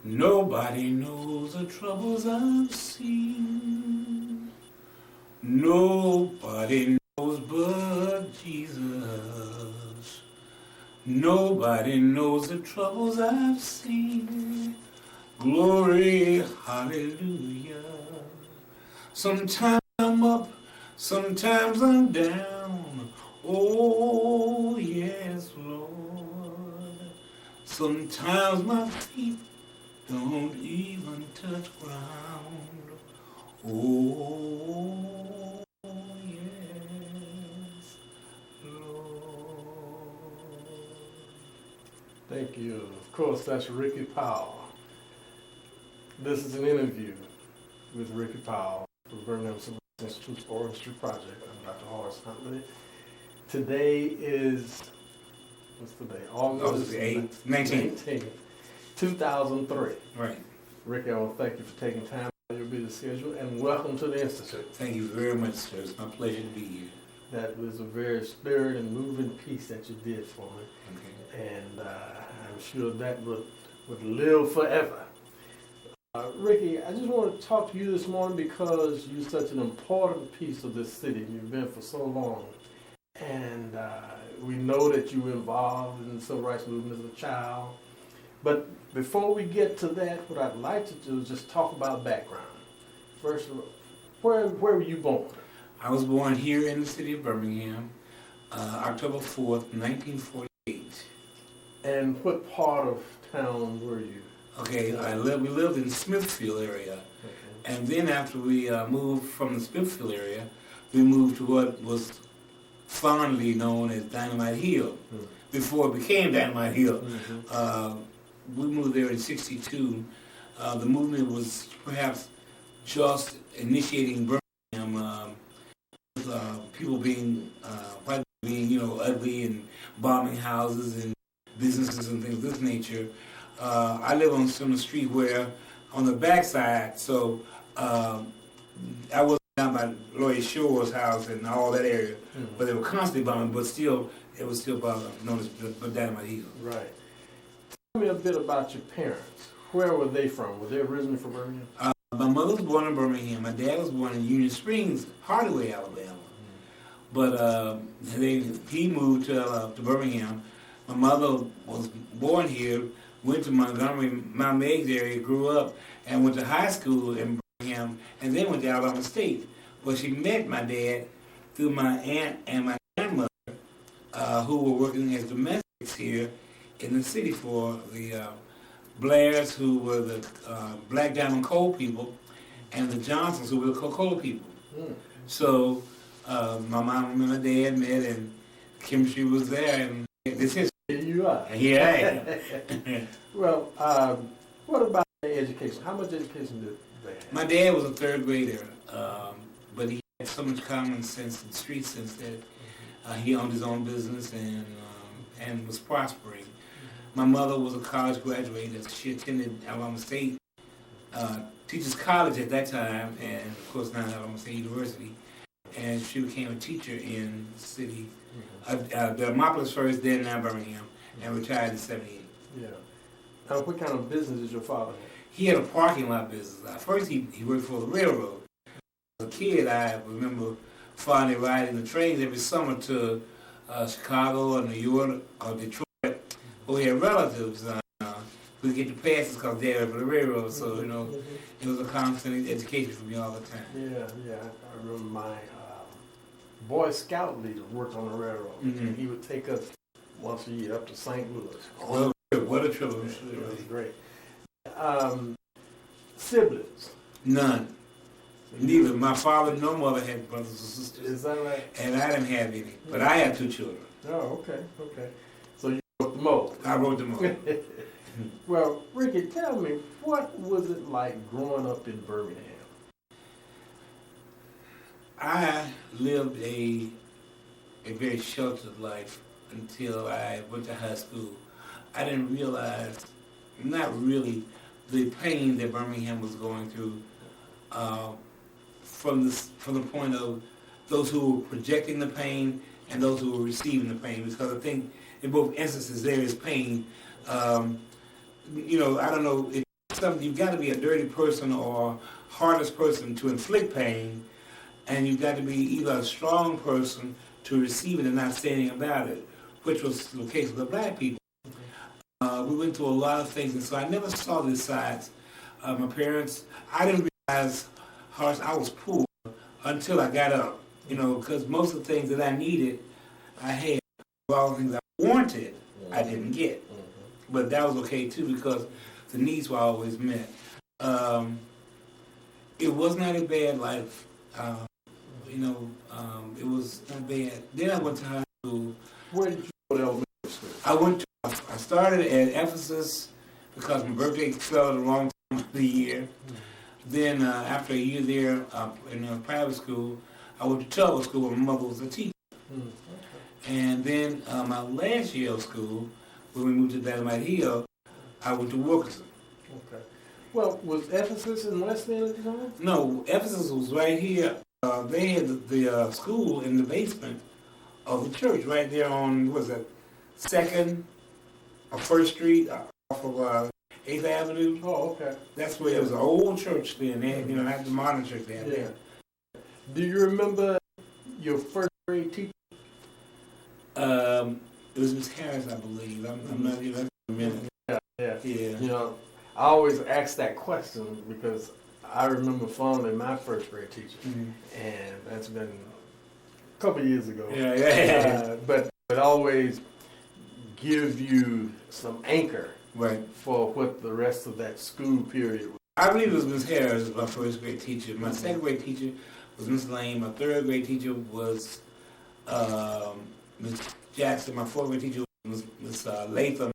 Nobody knows the troubles I've seen. Nobody knows but Jesus. Nobody knows the troubles I've seen. Glory, hallelujah. Sometimes I'm up, sometimes I'm down. Oh, yes, Lord. Sometimes my feet don't even touch ground. Oh, yes, Lord. Thank you. Of course, that's Rickey Powell. This is an interview with Rickey Powell for Birmingham Institute's Orange Street Project. I'm Dr. Horace Huntley. Today is, what's the day? August 19th, 2003. Right. Rickey, I want to thank you for taking time out of your busy schedule, and welcome to the Institute. Thank you very much, sir. It's my pleasure to be here. That was a very spirit and moving piece that you did for me. Okay. And I'm sure that would live forever. Rickey, I just want to talk to you this morning because you're such an important piece of this city. You've been for so long. And we know that you were involved in the civil rights movement as a child. But before we get to that, what I'd like to do is just talk about background. First of all, where were you born? I was born here in the city of Birmingham, October 4th, 1948. And what part of town were you? Okay, we lived in the Smithfield area. Okay. And then after we moved from the Smithfield area, we moved to what was fondly known as Dynamite Hill, before it became Dynamite Hill. We moved there in '62. The movement was perhaps just initiating Birmingham, with people being, white being, ugly and bombing houses and businesses and things of this nature. I live on Summer Street where, on the backside, so I was down by Lloyd Shore's house and all that area, but they were constantly bombing, but still, it was still known as Dynamite Hill. Right. Tell me a bit about your parents. Where were they from? Were they originally from Birmingham? My mother was born in Birmingham. My dad was born in Union Springs, Hardaway, Alabama. But he moved to Birmingham. My mother was born here, went to Montgomery, Mount Meigs area, grew up, and went to high school in Birmingham, and then went to Alabama State. Well, she met my dad through my aunt and my grandmother, who were working as domestics here in the city for the Blairs, who were the Black Diamond Coal people, and the Johnsons, who were the Coca-Cola people. So my mom and my dad met, and chemistry was there, and this is. Here you are. Here I am. Well, what about education? How much education did they have? My dad was a third grader, but he had so much common sense and street sense that he owned his own business and was prospering. My mother was a college graduate. She attended Alabama State Teachers College at that time, and of course now Alabama State University. And she became a teacher in the city. Demopolis first, then now Birmingham, and retired in '78. Yeah. Now, what kind of business did your father have? He had a parking lot business. First, he worked for the railroad. As a kid, I remember fondly riding the trains every summer to Chicago or New York or Detroit, where we had relatives. We get the passes because they were for the railroad, so it was a constant education for me all the time. Yeah. I remember my Boy Scout leader worked on the railroad, and he would take us once a year up to St. Louis. Well, what a trip! It was great. Siblings? None. Neither my father nor mother had brothers or sisters. Is that right? And I didn't have any, but I had 2 children. Oh, okay. So you wrote the most. I wrote them all. Well, Rickey, tell me, what was it like growing up in Birmingham? I lived a very sheltered life until I went to high school. I didn't realize, not really, the pain that Birmingham was going through from the point of those who were projecting the pain and those who were receiving the pain. Because I think in both instances there is pain. I don't know if something, you've got to be a dirty person or hardest person to inflict pain, and you've got to be either a strong person to receive it and not say anything about it, which was the case with the black people. We went through a lot of things, and so I never saw these sides. My parents, I didn't realize how I was poor until I got up, because most of the things that I needed, I had. All the things I wanted, I didn't get. But that was okay too, because the needs were always met. It was not a bad life. It was not bad. Then I went to high school. Where did you go to elementary school? I started at Ephesus because my birthday fell the wrong time of the year. Then after a year there in private school, I went to Tulsa school where my mother was a teacher. And then my last year of school, when we moved to Dynamite Hill, I went to Wilkerson. Okay. Well, was Ephesus in West End at the time? No, Ephesus was right here. They had the school in the basement of the church, right there on, 2nd or 1st Street off of 8th Avenue. Oh, okay. That's where it was an old church then. They had, not the modern church they had there. Do you remember your first grade teacher? It was Miss Harris, I believe. I'm not even a minute. Yeah. I always ask that question because I remember fondly my first grade teacher, and that's been a couple years ago. But it always give you some anchor, right, for what the rest of that school period was. I believe it was Miss Harris, my first grade teacher. My second grade teacher was Miss Lane. My third grade teacher was Miss Jackson. My fourth grade teacher was Miss Latham.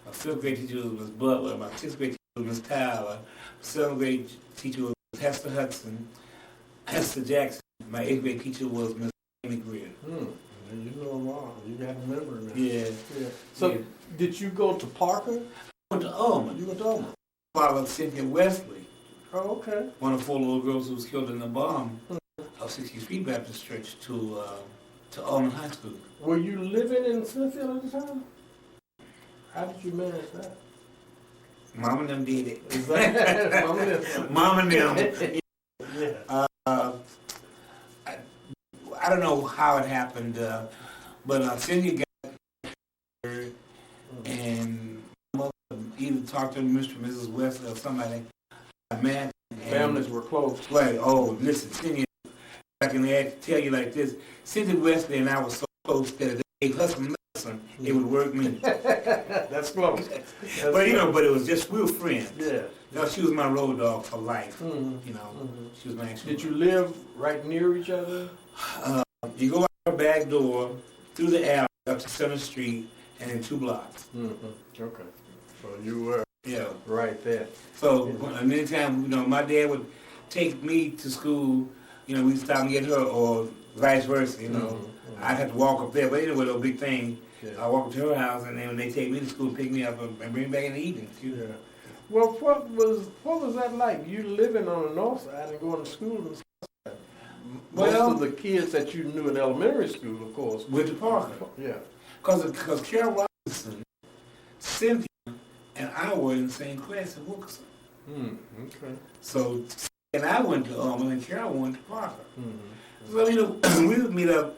My fifth grade teacher was Miss Butler. My sixth grade teacher was Miss Tyler. My seventh grade teacher was Hester Hudson. Hester Jackson. My eighth grade teacher was Miss McNair. You know them all. You got to remember now. Yeah. So, did you go to Parker? I went to Ullman. You went to Ullman. Followed Cynthia Wesley. Oh, okay. One of 4 little girls who was killed in the Bham of 16th Street Baptist Church to Ullman High School. Were you living in Smithfield at the time? How did you manage that? Mom and them did it. Is that Mom and them? Mom and them. Yeah. I don't know how it happened, but Cynthia got her, and mother either talked to Mr. and Mrs. Wesley or somebody. Man, families were close. Right. Oh, listen, Cynthia, I can tell you like this. Cynthia Wesley and I were so close that if they gave her some medicine, it would work me. That's close. But but it was just, we were friends. Yeah. No, she was my road dog for life. She was my actual. Did you live right near each other? You go out the back door, through the alley, up to 7th Street, and then 2 blocks. Okay. So you were right there. So many times, my dad would take me to school, we'd stop and get her, or vice versa, I'd have to walk up there, but anyway, no big thing. I walk up to her house, and then when they take me to school, pick me up and bring me back in the evening. Yeah. Well, what was that like? You living on the north side and going to school on the south side? Most of the kids that you knew in elementary school, of course, went to Parker. Yeah. Because Carole, Cynthia, and I were in the same class at Wilkerson. Okay. So, and I went to Ullman, and Carole went to Parker. So, we would meet up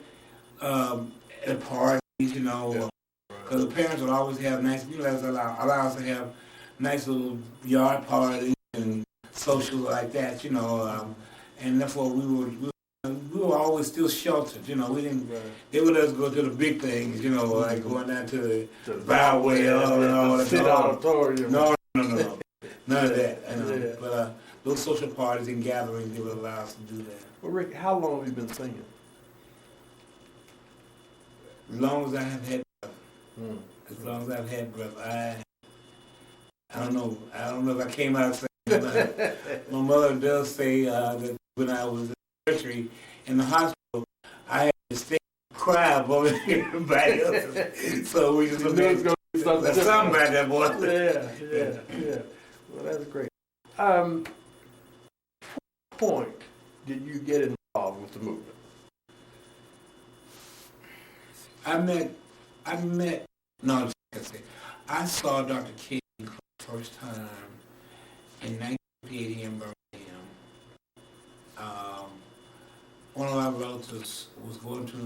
at parties, because the parents would always have nice, allow us to have nice little yard parties and socials like that, and therefore we were always still sheltered, we didn't, they would let us go to the big things, like going down to the Byway and all that. Auditorium. No, none of that. But those social parties and gatherings, they would allow us to do that. Well, Rick, how long have you been singing? As long as I have had breath. As long as I've had breath. I don't know. I don't know if I came out saying that. My mother does say that when I was in surgery in the hospital, I had to stay and cry above everybody else. So we just something about that, boy. Yeah. Well, that's great. What point did you get involved with the movement? I saw Dr. King for the first time in 1958 here in Birmingham. One of our relatives was going to the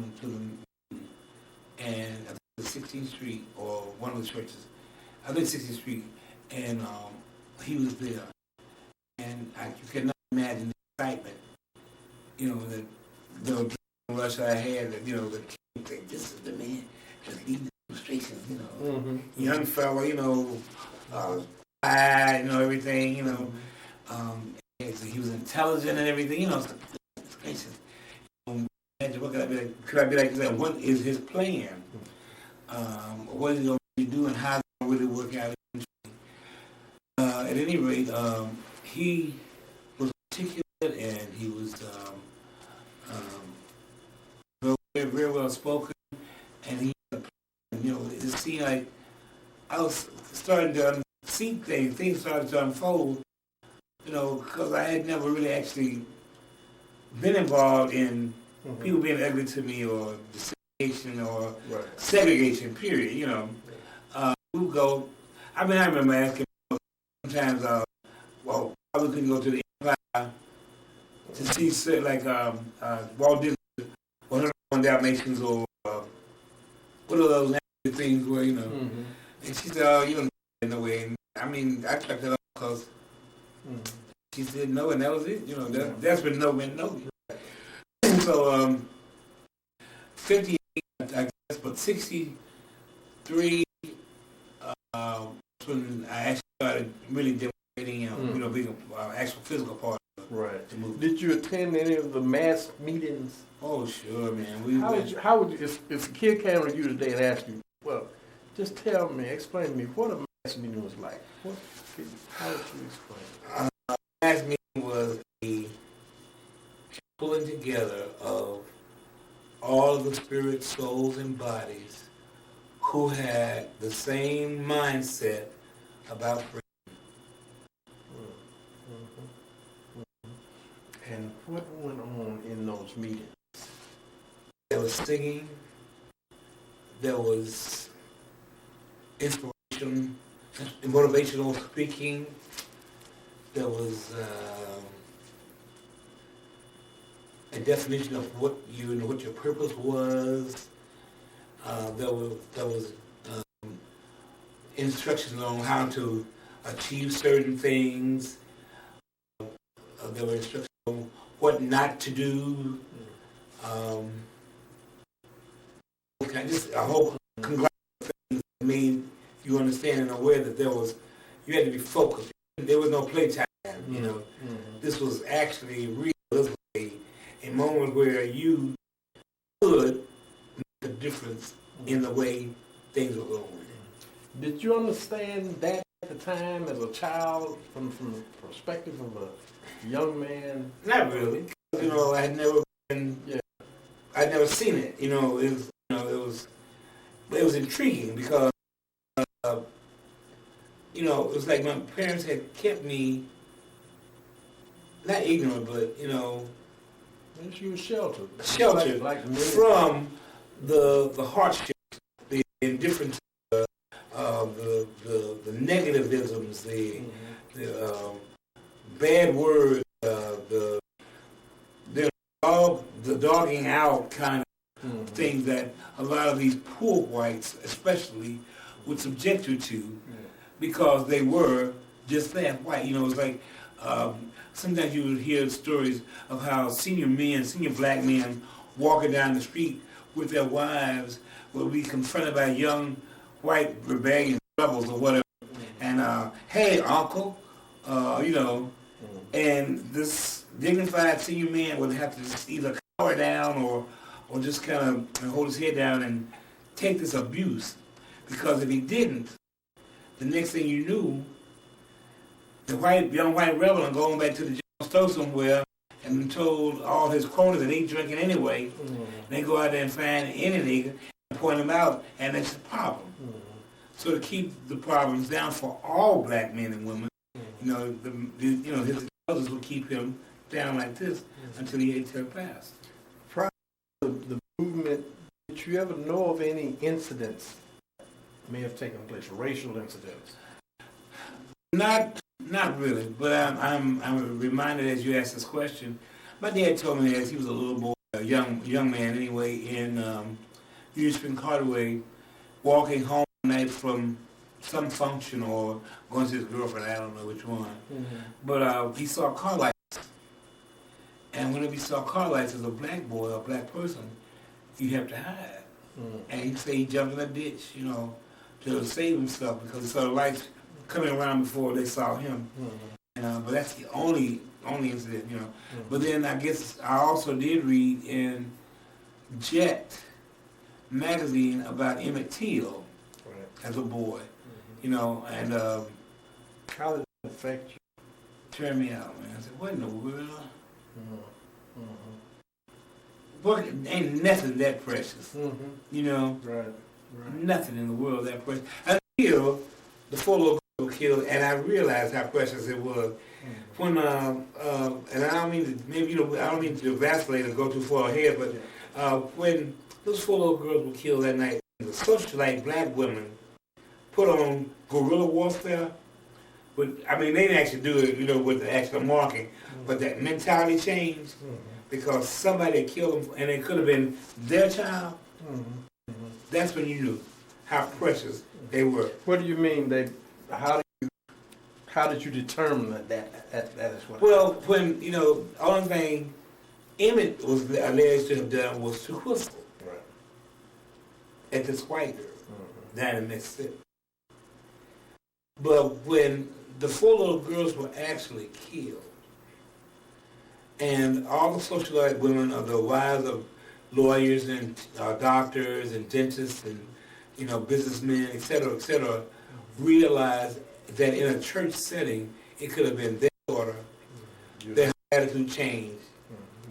and I think the 16th Street or one of the churches. I think 16th Street, and he was there, and you cannot imagine the excitement, that the rush I had, that the kid said, "This is the man, just leading the demonstrations," young fella, everything, he was intelligent and everything, it's gracious. What could I be like that? What is his plan? What is he going to do and how is it going to really work out? At any rate, he was articulate and he was very, very well spoken, and he, it seemed like I was starting to see things started to unfold, because I had never really actually been involved in people being ugly to me or discrimination or segregation, period, we would go, I remember asking sometimes, probably couldn't go to the Empire to see, like, Walt Disney, 101 Dalmatians or what are those things where, and she said, "Oh, you don't know no way." And I checked it out because she said no, and that was it. That's when no meant no. So, 58, I guess, but 63, when I actually started really demonstrating, being an actual physical part of the movement. Did you attend any of the mass meetings? Oh, sure, man. How would you, if a kid came to you today and asked you, well, just explain to me what a mass meeting was like. How would you explain? Mass meeting was a pulling together of all of the spirits, souls, and bodies who had the same mindset about freedom. And what went on in those meetings? There was singing, there was inspiration, motivational speaking, there was a definition of what your purpose was. There was instructions on how to achieve certain things. There were instructions on what not to do. Just a whole conglomerate of things that made you understand and aware that you had to be focused. There was no playtime. This was actually real. This was a moment where you could make a difference in the way things were going. Did you understand that at the time as a child, from the perspective of a young man? Not really. I had never been. I'd never seen it. It was intriguing because it was like my parents had kept me not ignorant, but you were sheltered. Like from the hardship, the indifference, the negativisms, the bad words, the dogging out kind of things that a lot of these poor whites, especially, would subject you to, because they were just that white. It's like sometimes you would hear stories of how senior black men walking down the street with their wives will be confronted by young white rebellion rebels or whatever, and hey, uncle, and this dignified senior man would have to just either cower down or just kind of hold his head down and take this abuse, because if he didn't, the next thing you knew, the young white rebel and going back to the general store somewhere and told all his cronies that they drinking anyway, and they go out there and find any nigga and point him out, and that's the problem. So to keep the problems down for all black men and women, his elders would keep him down like this until he passed. Prior to the movement, did you ever know of any incidents that may have taken place, racial incidents? Not Not really, but I'm reminded as you asked this question. My dad told me as he was a little boy, a young man anyway, in Union Spring Cartway, walking home one night from some function or going to his girlfriend, I don't know which one. Mm-hmm. But he saw car lights. And whenever he saw car lights as a black boy or a black person, you have to hide. Mm-hmm. And he said he jumped in a ditch, you know, to save himself because he saw the lights coming around before they saw him. Mm-hmm. But that's the only incident, you know. Mm-hmm. But then I guess I also did read in Jet magazine about Emmett Till as a boy, you know, and how did it affect you? turned me out, man. I said, what in the world? Mm-hmm. What, ain't nothing that precious, Mm-hmm. you know. Right. Nothing in the world that precious. Until the 4 little girls were killed, and I realized how precious it was. When and I don't mean to, maybe you know, I don't mean to vacillate or go too far ahead, but when those 4 little girls were killed that night, the socialite black women put on guerrilla warfare. But I mean, they didn't actually do it, you know, with the actual marking, but that mentality changed because somebody had killed them, and it could have been their child. That's when you knew how precious they were. What do you mean they? How did you determine that is what? Well, when you know, only thing Emmett was alleged to have done was to whistle at this white girl down in Mississippi. But when the 4 little girls were actually killed, and all the socialite women are the wives of lawyers and doctors and dentists and, you know, businessmen, et cetera, realized that in a church setting, it could have been their daughter. Their attitude changed.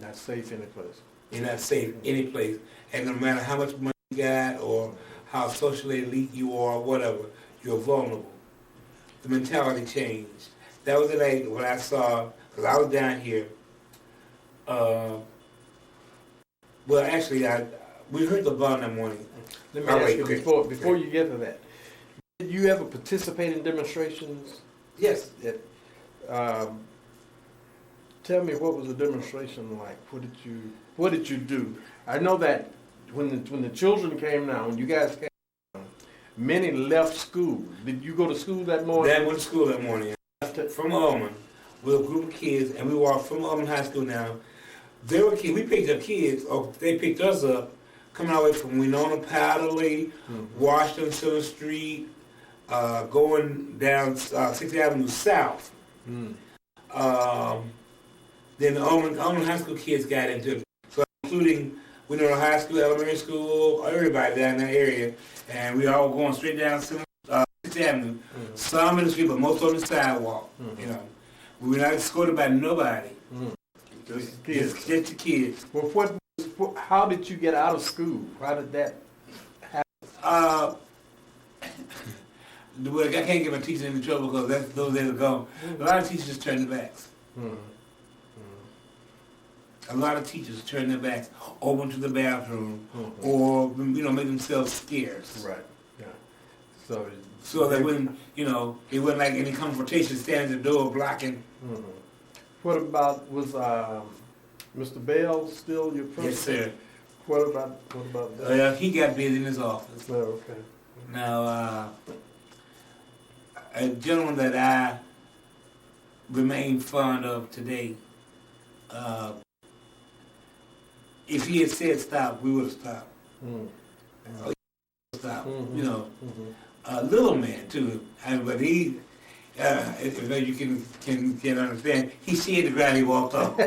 Not safe any place. You're not safe any place. And no matter how much money you got or how socially elite you are or whatever, you're vulnerable. The mentality changed. That was the night when I saw, because I was down here. Well, actually, we heard the Bham that morning. Let me ask you before you get to that. Did you ever participate in demonstrations? Yes. Tell me, what was the demonstration like? What did you do? I know that when the children came down, when you guys came down, many left school. Did you go to school that morning? Dad went to school that morning. From Ullman with a group of kids, and we walked from Ullman High School now. They were kids. We picked up kids, or they picked us up, coming our way from Winona, Powell, Washington, 7th Street, going down 6th Avenue South. Then the Ullman High School kids got into it, so including Winona High School, elementary school, everybody down in that area, and we all going straight down 6th Avenue. Some in the street, but most on the sidewalk. You know, we were not escorted by nobody. Just the kids. Well, how did you get out of school? How did that happen? Well, I can't get my teachers into trouble because those days are gone. A lot of teachers just turn their backs. A lot of teachers turn their backs, over to the bathroom, or you know, make themselves scarce. Right. Yeah. So that when you know, it wasn't like any confrontation, standing at the door blocking. What about, was Mr. Bell still your principal? Yes, sir. What about that? He got busy in his office. Oh, okay. Now, a gentleman that I remain fond of today, if he had said stop, we would have stopped. Stop. You know, a little man too. But he, if you can understand, he shed the ground, he walked off. I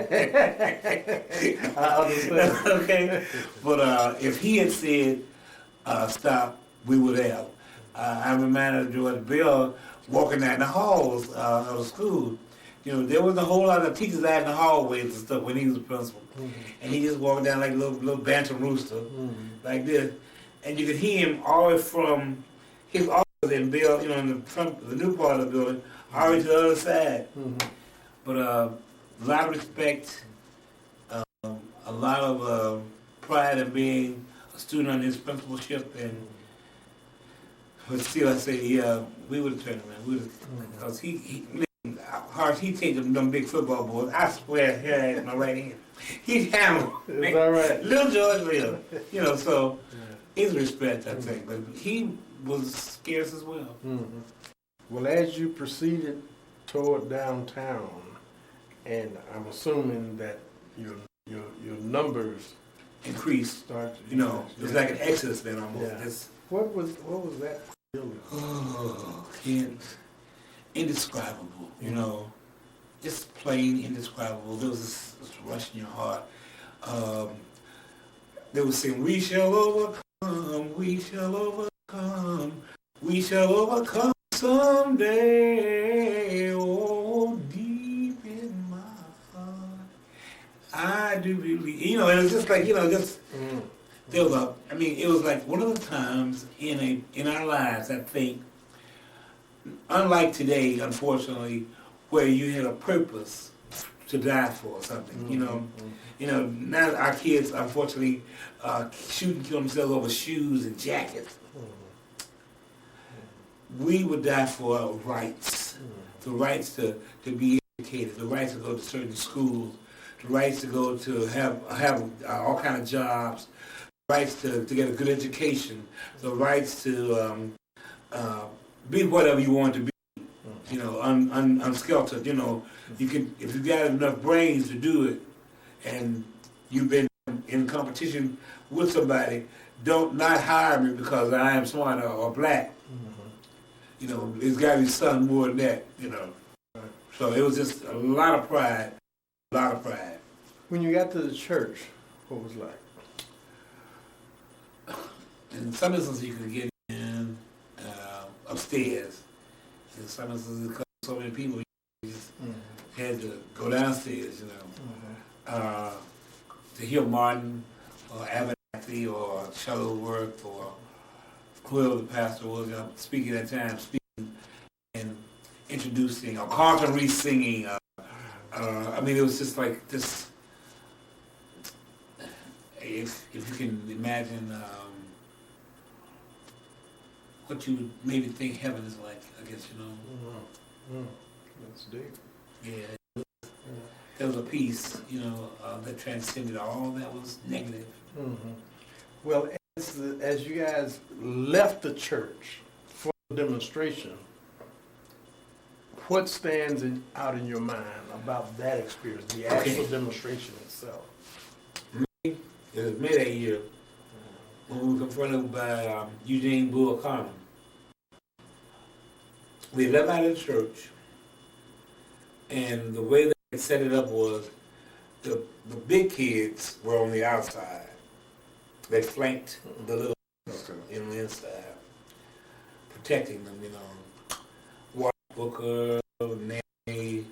understand. Okay, but if he had said stop, we would have. I'm reminded of George Bell walking down the halls of the school. You know, there was a whole lot of teachers out in the hallways and stuff when he was a principal. And he just walked down like a little bantam rooster, like this. And you could hear him all the way from his office in Bell, you know, in the front, the new part of the building, all the way to the other side. But a lot of respect, a lot of pride in being a student under his principalship, but still, I say, yeah, we would have turned around. Because Hart, he'd take them big football boys. I swear, here I had my right hand. He'd hammer. Is that right? Little George Will. You know, so his respect, I think. But he was scarce as well. Mm-hmm. Well, as you proceeded toward downtown, and I'm assuming that your numbers increased. Started, you know, it was like an exodus then almost. Yeah. What was that feeling? Oh, indescribable. You know, just plain indescribable. There was this rush in your heart. They were saying, "We shall overcome. We shall overcome. We shall overcome someday." Oh, deep in my heart, I do believe. You know, it was just like, you know, just there was a. I mean, it was like one of the times in our lives, I think, unlike today, unfortunately, where you had a purpose to die for something. You know, now our kids, unfortunately, shoot and kill themselves over shoes and jackets. We would die for rights, the rights to be educated, the rights to go to certain schools, the rights to go to have all kind of jobs, the rights to get a good education, the rights to be whatever you want to be, you know, unskeltered. You know, you can, if you got enough brains to do it, and you've been in competition with somebody, don't not hire me because I am smart or black. You know, it's got to be something more than that, you know. So it was just a lot of pride, a lot of pride. When you got to the church, what was it like? In some instances, you could get in upstairs. In some instances, because so many people, you just had to go downstairs, you know. To hear Martin or Abernathy or Shuttleworth or whoever the pastor was, you know, speaking at that time, speaking and introducing, or Carlton Reese singing. I mean, it was just like this. If you can imagine what you would maybe think heaven is like, I guess, you know. That's deep. Yeah. There was a peace, you know, that transcended all that was negative. Well, as you guys left the church for the demonstration, what stands out in your mind about that experience, the actual demonstration itself? It was May that year when we were confronted by Eugene Bull Carmen. We left out of the church, and the way they set it up was the big kids were on the outside. They flanked the little ones in the inside, protecting them, you know. Booker, Nadine,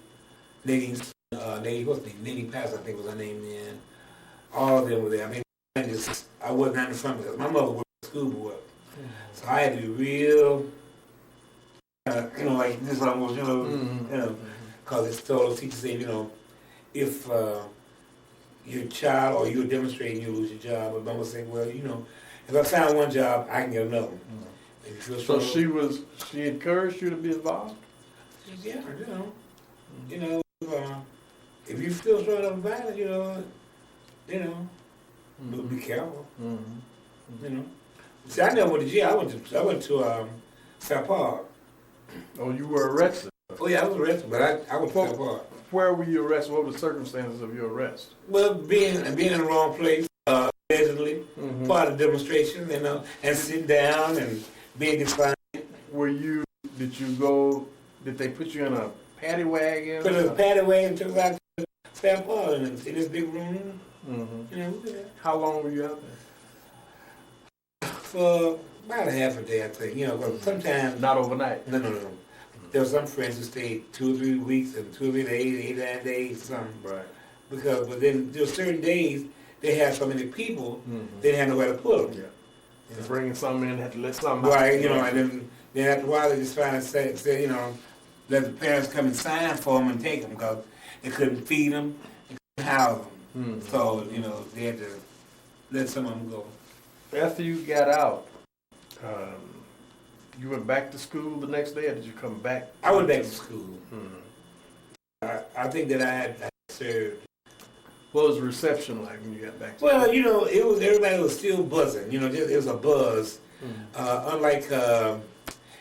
what's the name? Nadine Pass, I think was her name then. All of them were there. I mean, I wasn't out in front because my mother worked at school board. So I had to be real, you know, like this almost, you know, because it's told the teacher saying, you know, if your child or you're demonstrating, you lose your job. But mama said, well, you know, if I found one job, I can get another one. So she encouraged you to be involved? Yeah, you know, if you feel strong enough about it, you know, but be careful, you know. See, I never went to jail. I went to South Park. Oh, you were arrested? Oh yeah, I was arrested, but I went to South Park. Where were you arrested? What were the circumstances of your arrest? Well, being in the wrong place, allegedly, part of the demonstration, you know, and sitting down and being defiant. Did they put you in a paddy wagon? Put in a paddy wagon, took out to South Park in this big room. You know, how long were you out there? For about a half a day, I think. You know, sometimes not overnight. No. There were some friends who stayed 2 or 3 weeks, and 2 or 3 days, 8 or 9 days, something. Right. But then there were certain days they had so many people, they didn't have nowhere to put them. Yeah. You know? Bringing something in, had to let something out. Right. You know, and then after a while they just finally said, you know, let the parents come and sign for them and take them because they couldn't feed them, they couldn't house them. So, you know, they had to let some of them go. After you got out, you went back to school the next day, or did you come back? I went back to school. I think that I served. What was the reception like when you got back to Well, it was everybody was still buzzing. It was a buzz. Unlike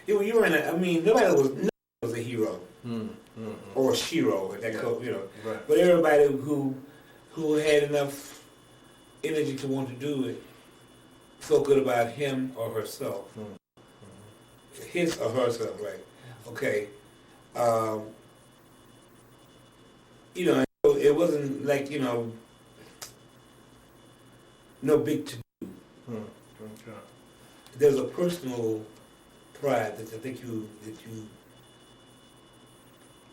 you were in nobody was a hero or a shero. Right. But everybody who had enough energy to want to do it felt good about him or herself. His or herself, right? Okay. It wasn't like no big to do. Okay. There's a personal pride that I think you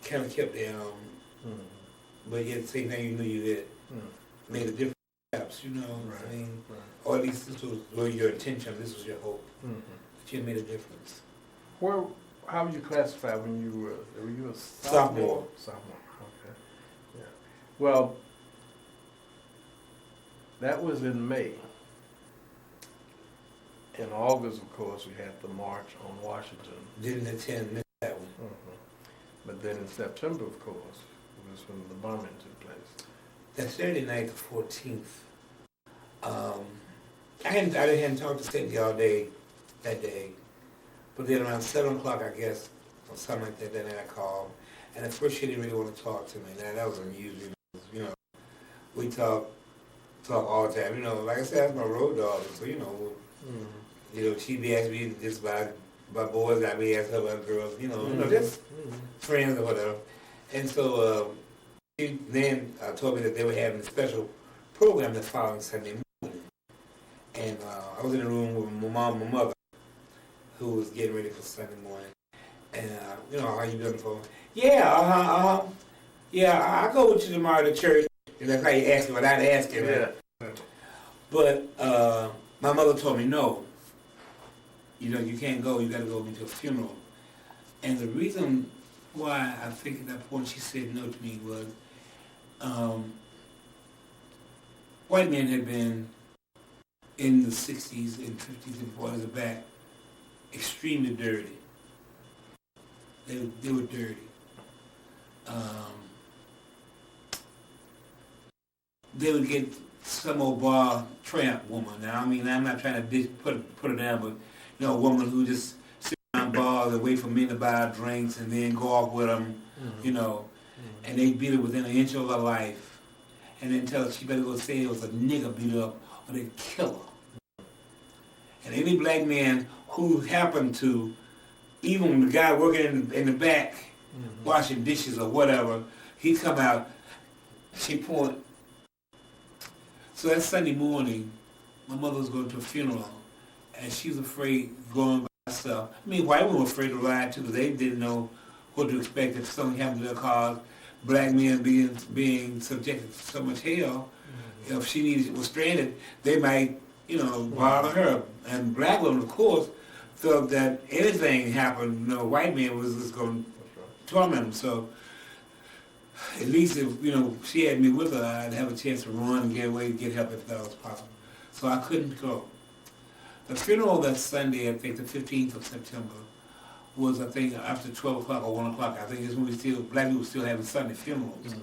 kind of kept down, but yet at the same time you knew you had made a difference. Perhaps, Right. I mean, Right. or at least this was your intention. This was your hope that you had made a difference. How would you classify when you were a Sophomore. Sophomore. Okay. Yeah. Well, that was in May. In August, of course, we had the March on Washington. Didn't attend, missed that one. But then in September, of course, was when the bombing took place. That Saturday night, the 14th, I hadn't talked to Cynthia all day that day, but then around 7 o'clock, I guess, or something like that, then I called, and at first she didn't really want to talk to me. Now that was unusual, we talk all the time. Like I said, that's my road dog, so she'd be asking me just about boys, I'd be asking her about girls, just friends or whatever. And so she then told me that they were having a special program the following Sunday morning. And I was in the room with my mom and my mother, who was getting ready for Sunday morning. And, how you doing for? Yeah, yeah, I'll go with you tomorrow to church. And that's how you ask me without asking. Yeah. But my mother told me, no, you can't go. You got to go to a funeral. And the reason why I think at that point she said no to me was white men had been in the 60s and 50s and 40s back extremely dirty. They were dirty. They would get some old bar tramp woman. Now, I mean, I'm not trying to put her down, but a woman who just sit around bars and wait for men to buy her drinks and then go off with them, and they beat her within an inch of her life, and then tell her she better go say it was a nigger beat her up or they'd kill her. And any black man who happened to, even the guy working in the back, washing dishes or whatever, he'd come out, she'd point. So that Sunday morning, my mother was going to a funeral, and she was afraid going by herself. I mean, white women were afraid to ride too, because they didn't know what to expect if something happened to their cars. Black men being subjected to so much hell, if she was stranded, they might, bother her. And black women, of course, felt that anything happened, white men was just going to torment them. So at least if, she had me with her, I'd have a chance to run and get away, get help if that was possible. So I couldn't go. The funeral that Sunday, I think the 15th of September, was, I think, after 12 o'clock or 1 o'clock. I think it's when black people were still having Sunday funerals.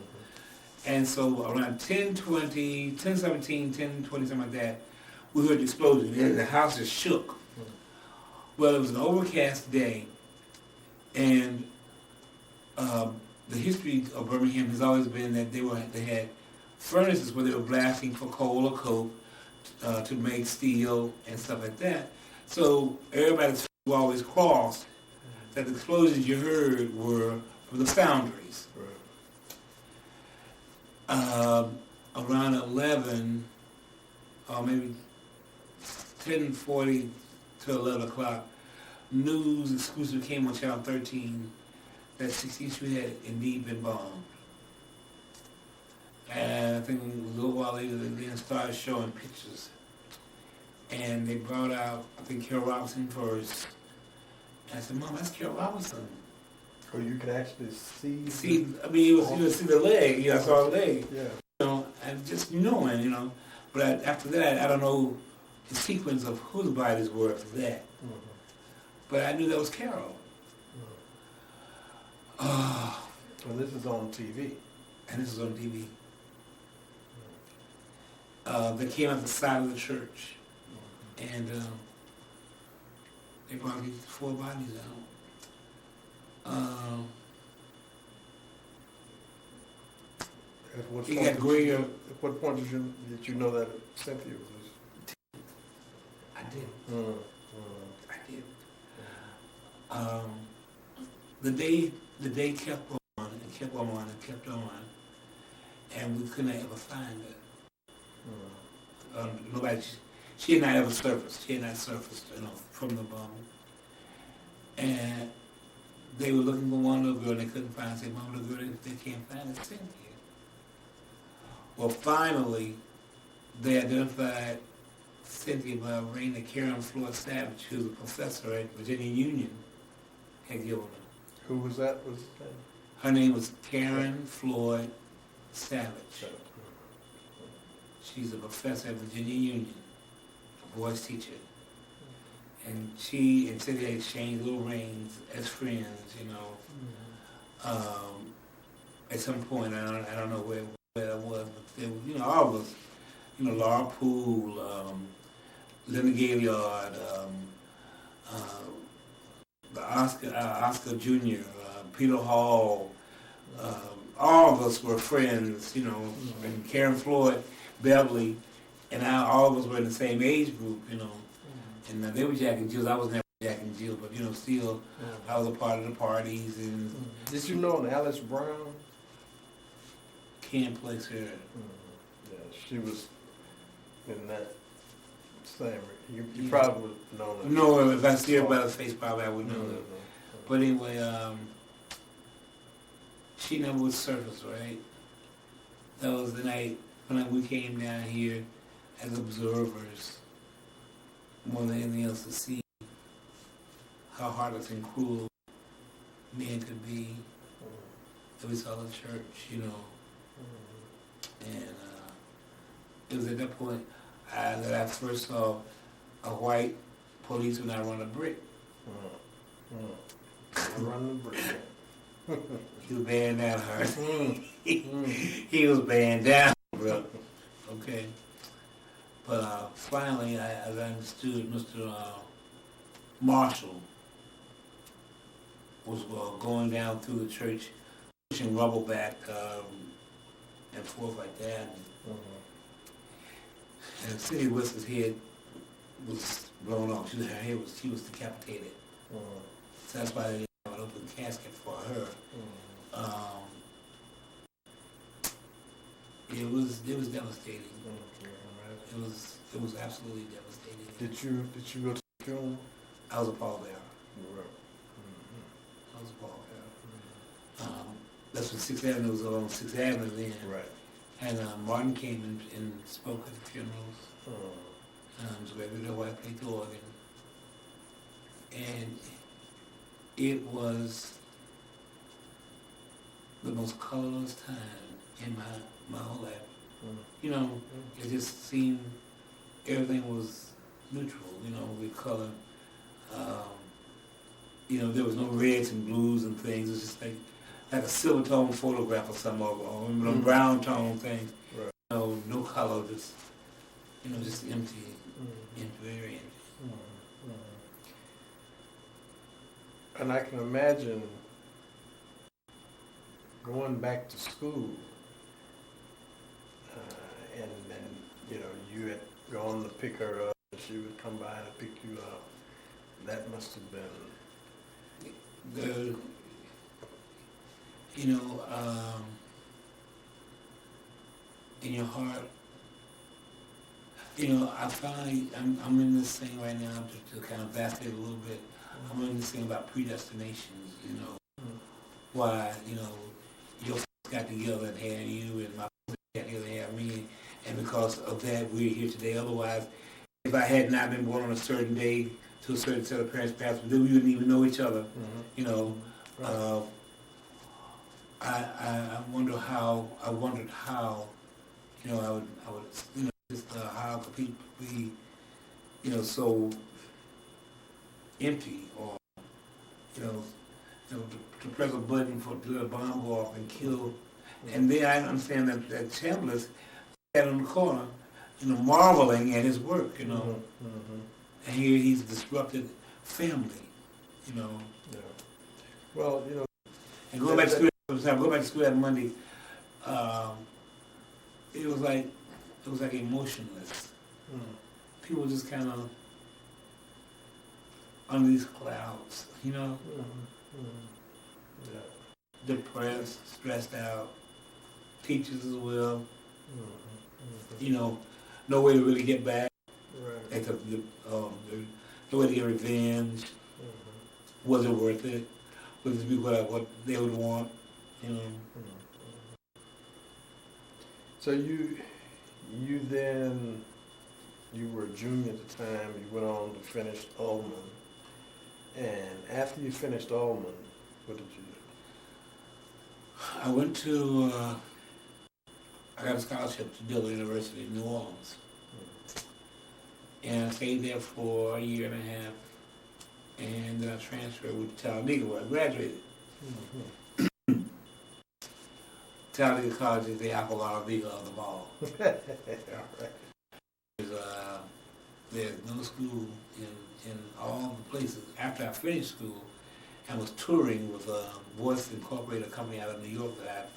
And so around 10:20, 10:17, 10:20, something like that, we heard the explosion, and the house just shook. Well, it was an overcast day, and the history of Birmingham has always been that they had furnaces where they were blasting for coal or coke to make steel and stuff like that. So everybody's always crossed that the explosions you heard were from the foundries. Around 11, or maybe 10:40 to 11 o'clock, news exclusive came on Channel 13 that 16th Street had indeed been bombed. And I think a little while later they then started showing pictures. And they brought out, I think, Carole Robertson first. And I said, Mom, that's Carole Robertson. Oh, you can actually see? See, I mean, it was, see the leg, I saw the leg. Yeah. And just knowing, but after that, I don't know the sequence of whose bodies were after that. But I knew that was Carole. And this is on TV. and this was on TV. They came out the side of the church, and they brought these 4 bodies out. At what He point got did gray. At what point did you know that Cynthia was? I did. I did. The day kept on and kept on and kept on, and we couldn't ever find her. Nobody. She had not ever surfaced. She had not surfaced, from the Bham. And they were looking for one little girl, and they couldn't find her. They said, "Mom, little girl, they can't find her, Cynthia." Well, finally, they identified Cynthia by a ring that Carole Floyd Savage, who was a professor at Virginia Union, had given her. Who was that? Her name was Carole Floyd Savage. She's a professor at Virginia Union, a voice teacher. And she and Cynthia exchanged little rings as friends, At some point, I don't know where that was, but they were, all of us, Laura Poole, Linda Gaillard, the Oscar Jr., Peter Hall, all of us were friends, and Karen Floyd, Beverly, and all of us were in the same age group, and they were Jack and Jill. I was never Jack and Jill, but still, I was a part of the parties. And did you know Alice Brown? Can't place her. Yeah, she was in that same. You probably would know her. No, if I see her by the face, probably I would know her. But anyway, she never was surfaced, right? That was the night when we came down here as observers, more than anything else, to see how heartless and cruel men could be. That we saw the church, And it was at that point that I first saw a white policeman out run a brick. Run the brick. He was banned down hard. He was banned down, bro. Okay. But finally, as I understood, Mr. Marshall was going down through the church, pushing rubble back and forth like that. And Cynthia Wesley's head was blown off. She was decapitated. So that's why they didn't have an open casket for her. It was devastating. It was absolutely devastating. Did you go to the funeral? I was a pallbearer. You were. I was a pallbearer. That's when 6th Avenue was on 6th Avenue then. Right. And Martin came and spoke at the funerals. So every little white played the organ. And it was the most colorless time in my whole life. It just seemed everything was neutral, with color. There was no reds and blues and things. It was just like a silver tone photograph or something, or brown tone things. Right. No color, just just empty, very empty. And I can imagine going back to school, and you had gone to pick her up, and she would come by and pick you up. That must have been in your heart. I finally, I'm in this thing right now to kind of vacillate a little bit. I'm in this thing about predestinations, why, your got together and had you, and my got together and had me, and because of that, we're here today. Otherwise, if I had not been born on a certain day to a certain set of parents, perhaps we wouldn't even know each other, Right. I wondered how, I would, just how could people be, so empty, or, to press a button to let a bomb go off and kill And then I understand that Chambliss sat in the corner, marveling at his work, And here he's disrupted family, Yeah. Well, And going back to school, that Monday, it was like emotionless. People just kind of under these clouds, Yeah. depressed, stressed out. Teachers as well. No way to really get back. Right. No way to get revenge. Was it worth it? Was it what they would want? So you were a junior at the time. You went on to finish Ullman, and after you finished Ullman, what did you do? I went to. I got a scholarship to Dilliard University in New Orleans, and I stayed there for a year and a half, and then I transferred with Talladega, where I graduated. Talladega College is the apple or vega of them all. There's no school in all the places. After I finished school, I was touring with Voice Incorporated, a company out of New York that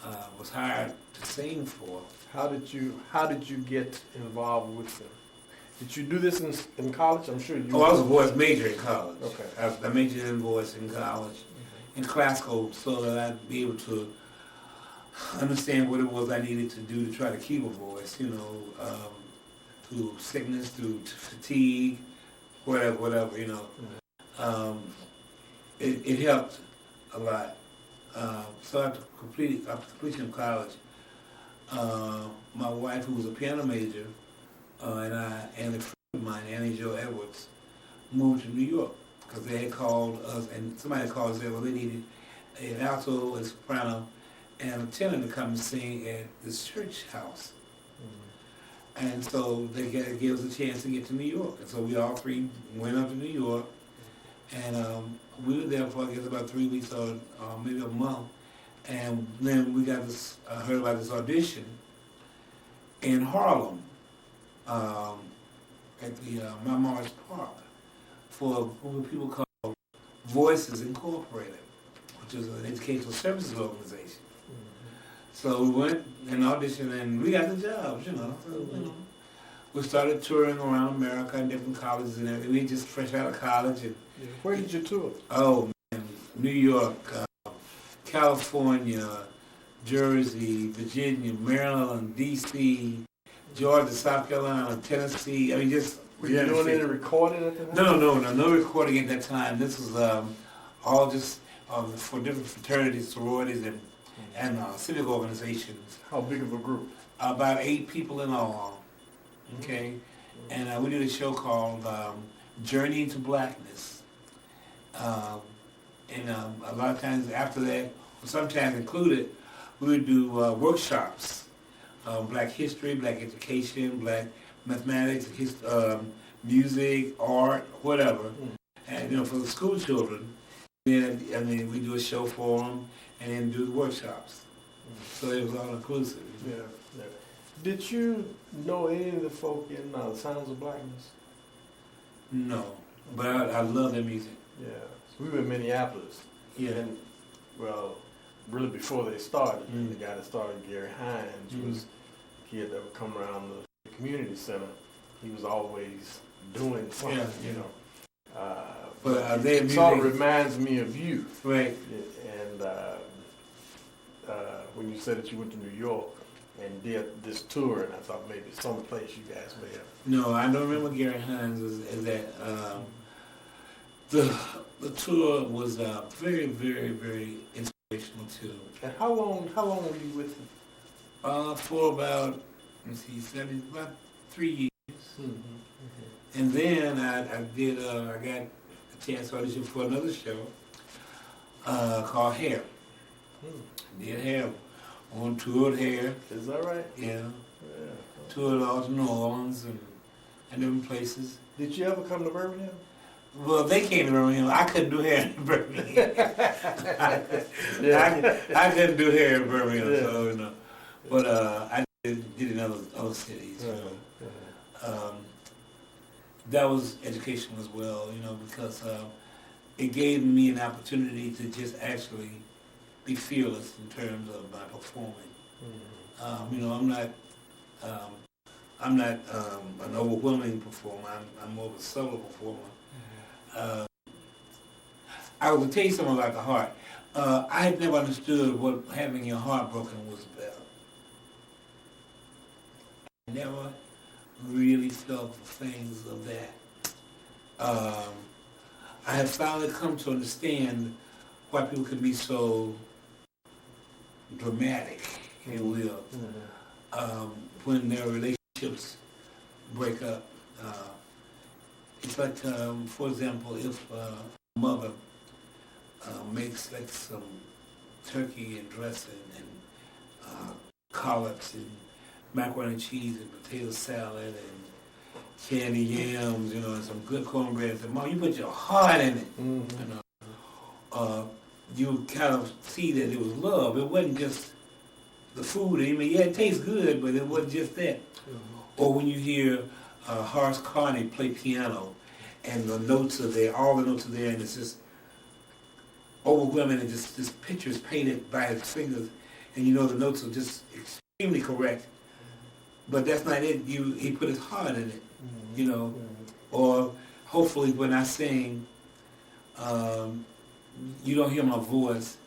I was hired to sing for. How did you get involved with them? Did you do this in college? I'm sure you. I was a voice major in college. Okay. I majored in voice in college, in classical, so that I'd be able to understand what it was I needed to do to try to keep a voice. Through sickness, through fatigue, whatever. It helped a lot. So after completion of college, my wife, who was a piano major, and a friend of mine, Annie Jo Edwards, moved to New York because they had called us, and somebody had called and said, well, they needed an alto, a soprano, and a tenor to come and sing at this church house. And so they gave us a chance to get to New York. And so we all three went up to New York, and we were there for, I guess, about 3 weeks or maybe a month. And then we got this, heard about this audition in Harlem at the Memorial Park for what people call Voices Incorporated, which is an educational services organization. So we went and auditioned, and we got the job, So, we started touring around America in different colleges and everything. We just fresh out of college. And where did you tour? Oh, man, New York, California, Jersey, Virginia, Maryland, D.C., Georgia, South Carolina, Tennessee. I mean, just... Were you doing any recording at the time? No recording at that time. This was all just for different fraternities, sororities, and civic organizations. How big of a group? About 8 people in all. Okay, and we did a show called Journey into Blackness. And a lot of times after that, sometimes included, we would do workshops, Black history, Black education, Black mathematics, music, art, whatever. And for the school children, then we do a show for them, and then do the workshops. So it was all inclusive. Yeah. Did you know any of the folk in the Sounds of Blackness? No, but I love their music. Yeah. So we were in Minneapolis. Yeah. And, well, really before they started, the guy that started, Gary Hines, was a kid that would come around the community center. He was always doing something, But their it music sort of reminds me of you. Right. And when you said that you went to New York and did this tour, and I thought maybe someplace you guys may have. No, I don't remember Gary Hines as that. The tour was very, very, very inspirational too. And how long were you with him? For about, about 3 years. And then I got a chance to audition for another show called Hair. Did Hair. On toured Hair. Is that right? Yeah. Toured all to New Orleans and different places. Did you ever come to Birmingham? Well, they came to Birmingham. I couldn't do hair in Birmingham. I couldn't do hair in Birmingham, so you know. But I did in other cities. You know. That was educational as well, you know, because it gave me an opportunity to just actually be fearless in terms of my performing. You know, I'm not an overwhelming performer. I'm more of a solo performer. I will tell you something about the heart. I had never understood what having your heart broken was about. I never really felt the things of that. I have finally come to understand why people can be so dramatic, if you will, when their relationships break up. It's like, for example, if a mother makes like some turkey and dressing and collards and macaroni and cheese and potato salad and candy yams, you know, and some good cornbread. And Mom, you put your heart in it. You know, you kind of see that it was love. It wasn't just the food. I mean, yeah, it tastes good, but it wasn't just that. Or when you hear Horace Carney play piano, and the notes are there, all the notes are there, and it's just overwhelming, and just this picture is painted by his fingers, and you know the notes are just extremely correct. But that's not it. He put his heart in it, you know. Or hopefully when I sing, you don't hear my voice.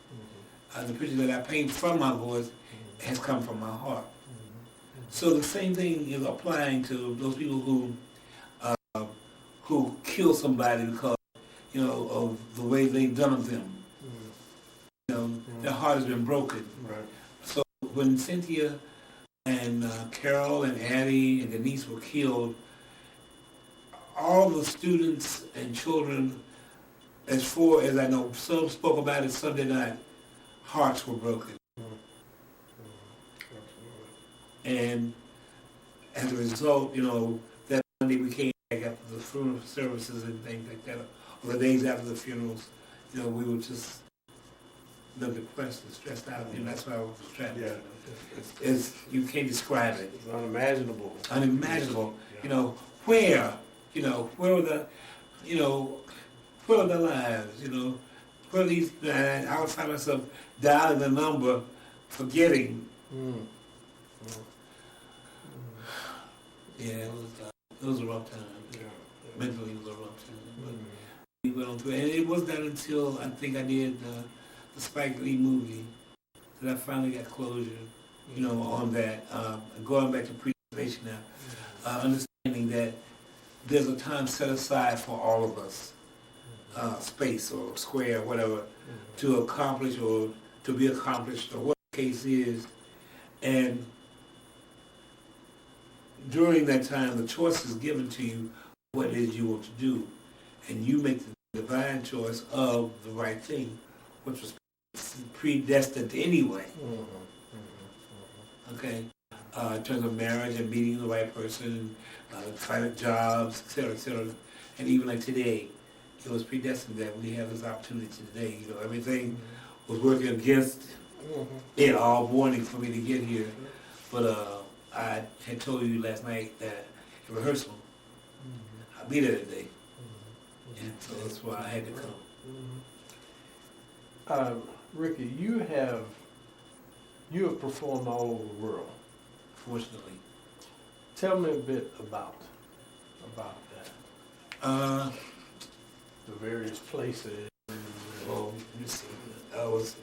The picture that I paint from my voice has come from my heart. So the same thing is applying to those people who kill somebody because, you know, of the way they've done them. You know, their heart has been broken. Right. So when Cynthia and Carole and Addie and Denise were killed, all the students and children, as far as I know, some spoke about it, some did not, hearts were broken. And as a result, you know, that Monday we came back after the funeral services and things like that, or the days after the funerals, you know, we were just depressed and stressed out. You know, that's why I was trying to. Yeah. You can't describe it. It's unimaginable. Unimaginable. Yeah. You know, where were the, you know, where are the lives? You know, where are these? I would find myself dialing the number, forgetting. Yeah, it was a rough time. Yeah. Mentally, it was a rough time. But we went on through it. And it wasn't that until I think I did the Spike Lee movie that I finally got closure, you know, on that. Going back to predestination now, understanding that there's a time set aside for all of us, space or square, whatever, to accomplish or to be accomplished or what the case is. And during that time, the choice is given to you what it is you want to do. And you make the divine choice of the right thing, which was predestined anyway. Okay? In terms of marriage and meeting the right person, private jobs, et cetera, and even like today, it was predestined that we have this opportunity today. You know, everything was working against it all morning for me to get here. But I had told you last night that in rehearsal, I'll be there today. And so that's why I had to come. Rickey, you have performed all over the world. Fortunately. Tell me a bit about that. The various places. Well, let me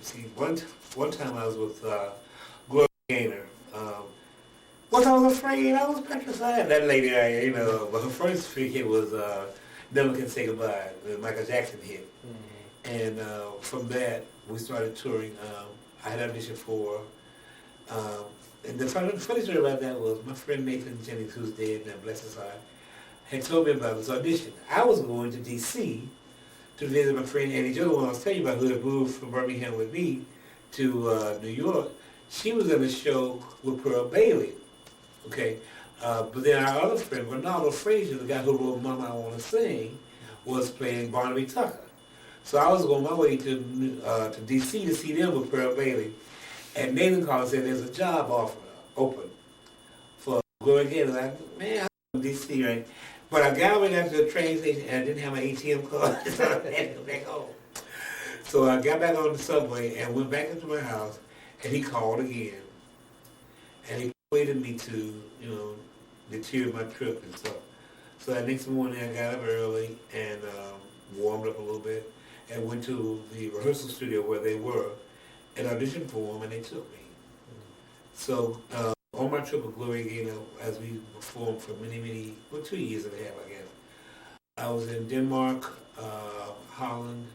see. One time I was with Gloria Gaynor. What I was afraid, I was petrified. That lady, you know, but her first hit was Never Can Say Goodbye, the Michael Jackson hit. And from that, we started touring. I had auditioned for, and the funny story about that was my friend Nathan Jennings, who's dead now, bless his heart, had told me about this audition. I was going to D.C. to visit my friend Annie Jo, the one I was telling you about, who had moved from Birmingham with me to New York. She was in a show with Pearl Bailey. Okay, but then our other friend, Ronaldo Frazier, the guy who wrote Mama I Want to Sing, was playing Barnaby Tucker. So I was on my way to D.C. to see them with Pearl Bailey. And Nathan called and said there's a job offer open for Gloria Gaynor. Like, man, I'm in D.C., right? But I got away after the train station and I didn't have my ATM card, so I had to go back home. So I got back on the subway and went back into my house, and he called again. And he persuaded me to, deter my trip and stuff. So that next morning I got up early and warmed up a little bit and went to the rehearsal studio where they were and auditioned for them, and they took me. So on my trip with Gloria Gaynor, as we performed for 2 years and a half, I guess, I was in Denmark, Holland,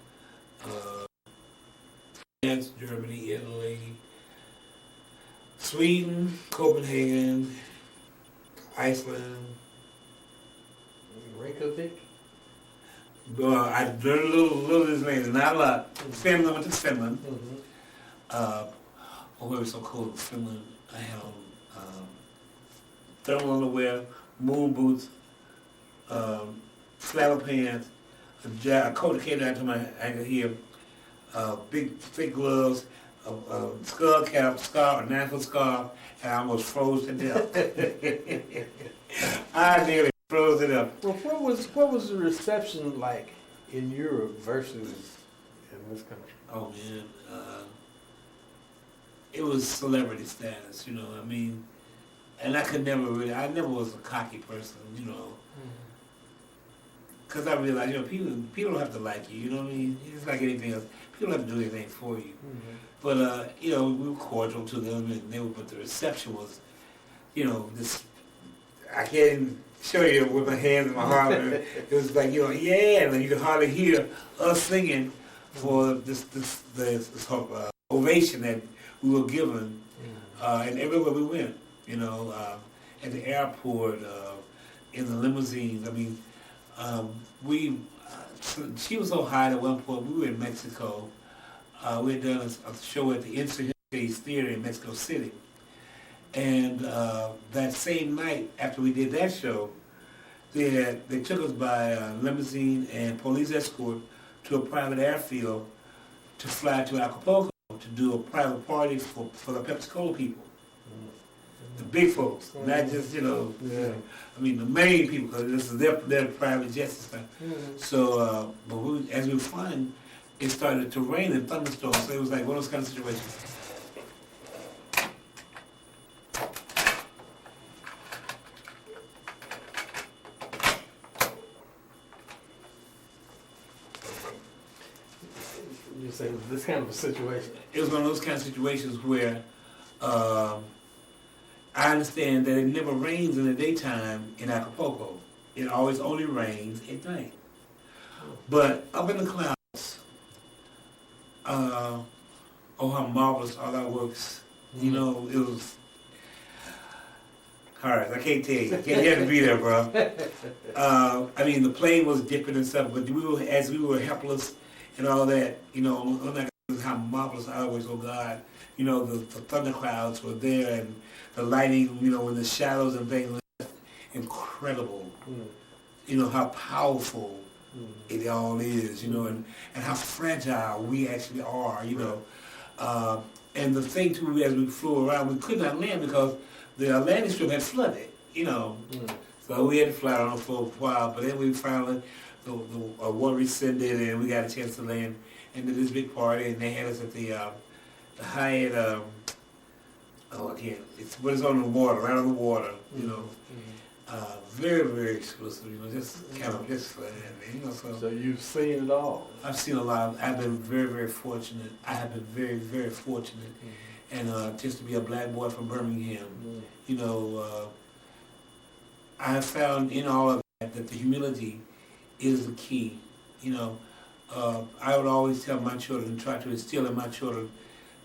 France, Germany, Italy, Sweden, Copenhagen, Iceland. Reykjavik? I learned a little of this language, not a lot. Finland, went to Finland. It was so cold in Finland. I had on thermal underwear, moon boots, flannel pants, a coat that came down to my ankle here, big thick gloves, a skull cap, scarf, a 9-foot scarf, and I almost froze to death. I nearly froze it up. Well, what was the reception like in Europe versus in this country? Oh man, it was celebrity status, I mean, and I never was a cocky person, because I realized, people don't have to like you, you know what I mean? It's like anything else. People don't have to do anything for you. Mm-hmm. But, we were cordial to them, but the reception was, this, I can't even show you with my hands in my heart. It was like, yeah, and you could hardly hear us singing for this ovation that we were given, and everywhere we went, at the airport, in the limousines. I mean, she was so high at one point. We were in Mexico. We had done a show at the Instant Theater in Mexico City. And that same night, after we did that show, they took us by limousine and police escort to a private airfield to fly to Acapulco to do a private party for the Pepsi Cola people. The big folks, not just, I mean, the main people, because this is their private jets and stuff. So, but as we were flying, it started to rain and thunderstorms, so it was like one of those kind of situations. You say it was this kind of a situation? It was one of those kind of situations where I understand that it never rains in the daytime in Acapulco. It always only rains at night. But up in the clouds, how marvelous all that works. It was hard. I can't tell you. You have to be there, bro. I mean, the plane was dipping and stuff, but as we were helpless and all that, on that, how marvelous I always, oh God, the thunderclouds were there and the lighting, in the shadows and things like that, incredible. How powerful it all is, and how fragile we actually are, and the thing too, as we flew around, we could not land because the landing strip had flooded, So we had to fly around for a while, but then we finally, the water rescinded and we got a chance to land into this big party, and they had us at the Hyatt, it's on the water, right on the water, very, very exclusive, just kind of just for that, So you've seen it all. I've seen a lot. I've been very, very fortunate. I have been very, very fortunate, and just to be a black boy from Birmingham, I have found in all of that the humility is the key. I would always tell my children, try to instill in my children,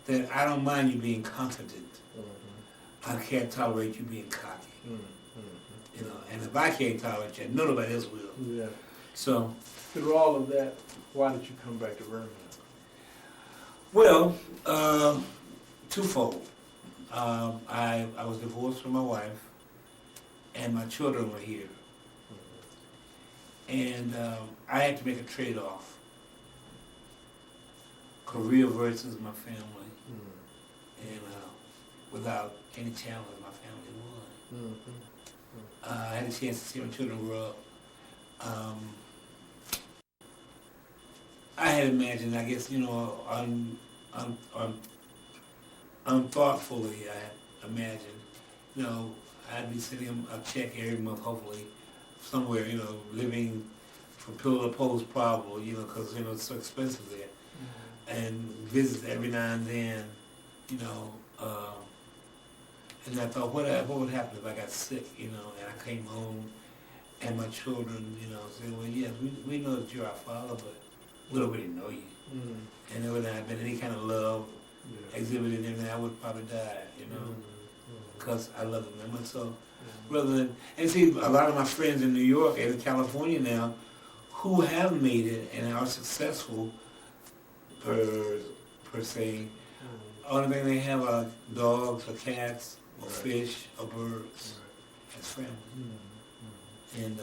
that I don't mind you being confident. I can't tolerate you being cocky. And if I can't tolerate you, nobody else will. Yeah. So, through all of that, why did you come back to Birmingham? Well, twofold. I was divorced from my wife, and my children were here. And I had to make a trade-off. Career versus my family. And without any challenge, my family won. I had a chance to see my children grow up. I had imagined, I guess, unthoughtfully, I had imagined, I'd be sending a check every month, hopefully, somewhere, living from pillar to post probably, because, it's so expensive there. And visits every now and then, and I thought, what would happen if I got sick, and I came home and my children, said, well, yes, we know that you're our father, but we don't really know you. And there would not have been any kind of love exhibited in everything, I would probably die, because I love them that much. So, rather than, and see, a lot of my friends in New York and in California now who have made it and are successful per se, only thing they have are dogs or cats or fish or birds as family. And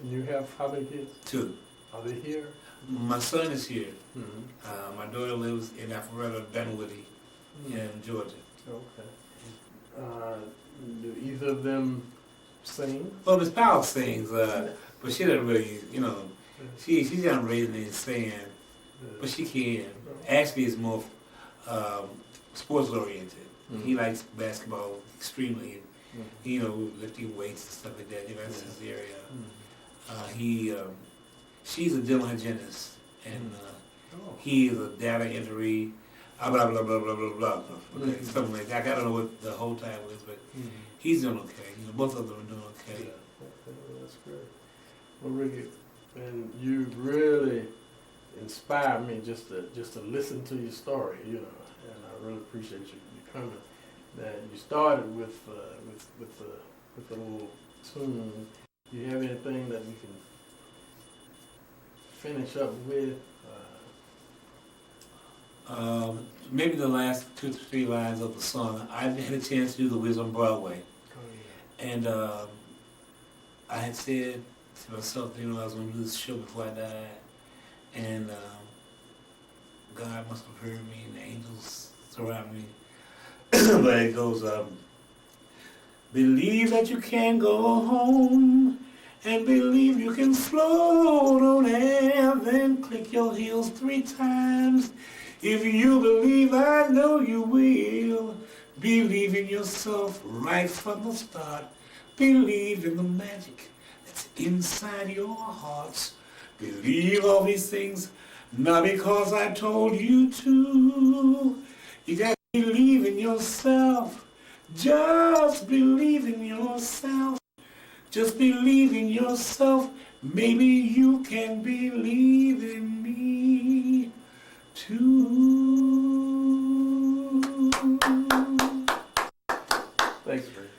you have how many kids? 2. Are they here? My son is here. My daughter lives in Alpharetta, Dunwoody, in Georgia. Okay. Do either of them sing? Well, Miss Powell sings, but she doesn't really, she's not raised in singing, but she can. Ashley is more sports oriented. He likes basketball extremely, lifting weights and stuff like that. That's his area. She's a dental hygienist, and he is a data entry, blah blah blah blah blah blah. Okay, something like that. I don't know what the whole title is, but he's doing okay. Both of them are doing okay. That's great. Well, Rickey, and you really inspired me just to listen to your story, and I really appreciate you coming. That you started with the little tune. Do you have anything that we can finish up with? Maybe the last 2 to 3 lines of the song. I had a chance to do The Wiz on Broadway, and I had said to myself, I was going to do this show before I died, and God must have heard me, and the angels surround me. But it goes, believe that you can go home, and believe you can float on air, then click your heels 3 times. If you believe, I know you will. Believe in yourself right from the start. Believe in the magic that's inside your hearts. Believe all these things, not because I told you to. You got to believe in yourself. Just believe in yourself. Just believe in yourself. Maybe you can believe in me too. Thanks, Rick.